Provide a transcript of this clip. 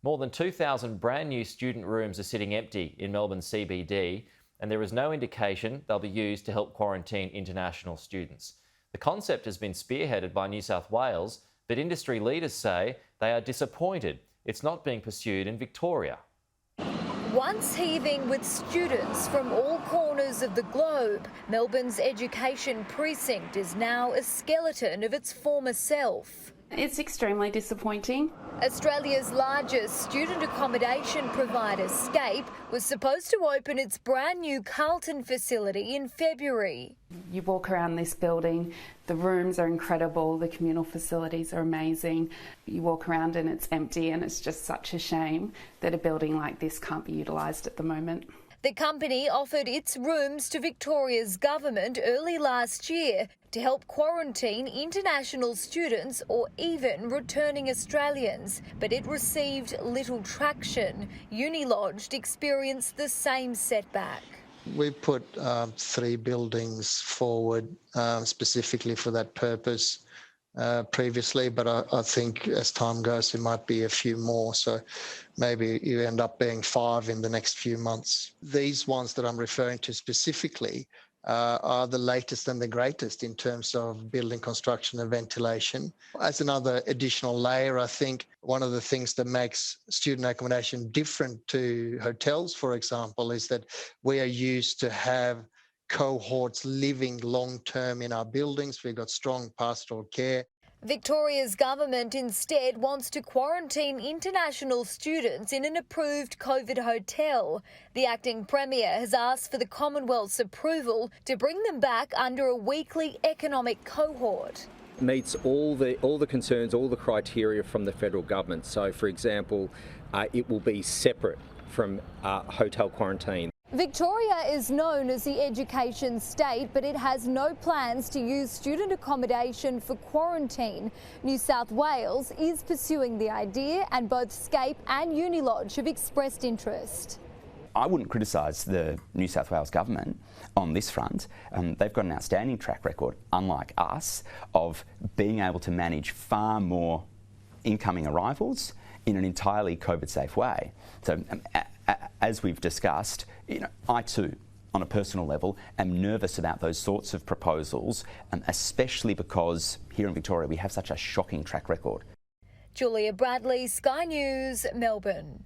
More than 2,000 brand new student rooms are sitting empty in Melbourne CBD, and there is no indication they'll be used to help quarantine international students. The concept has been spearheaded by New South Wales, but industry leaders say they are disappointed it's not being pursued in Victoria. Once heaving with students from all corners of the globe, Melbourne's education precinct is now a skeleton of its former self. It's extremely disappointing. Australia's largest student accommodation provider, Scape, was supposed to open its brand new Carlton facility in February. You walk around this building, the rooms are incredible, the communal facilities are amazing. You walk around and it's empty, and it's just such a shame that a building like this can't be utilised at the moment. The company offered its rooms to Victoria's government early last year to help quarantine international students or even returning Australians, but it received little traction. Unilodged experienced the same setback. We put 3 buildings forward specifically for that purpose previously, but I think as time goes there might be a few more, so maybe you end up being 5 in the next few months. These ones that I'm referring to specifically are the latest and the greatest in terms of building construction and ventilation. As another additional layer, I think one of the things that makes student accommodation different to hotels, for example, is that we are used to have cohorts living long-term in our buildings. We've got strong pastoral care. Victoria's government instead wants to quarantine international students in an approved COVID hotel. The acting Premier has asked for the Commonwealth's approval to bring them back under a weekly economic cohort. Meets all the concerns, all the criteria from the federal government. So, for example, it will be separate from hotel quarantine. Victoria is known as the education state, but it has no plans to use student accommodation for quarantine. New South Wales is pursuing the idea, and both Scape and Unilodge have expressed interest. I wouldn't criticise the New South Wales government on this front. They've got an outstanding track record, unlike us, of being able to manage far more incoming arrivals in an entirely COVID-safe way. So, as we've discussed, I too, on a personal level, am nervous about those sorts of proposals, especially because here in Victoria we have such a shocking track record. Julia Bradley, Sky News, Melbourne.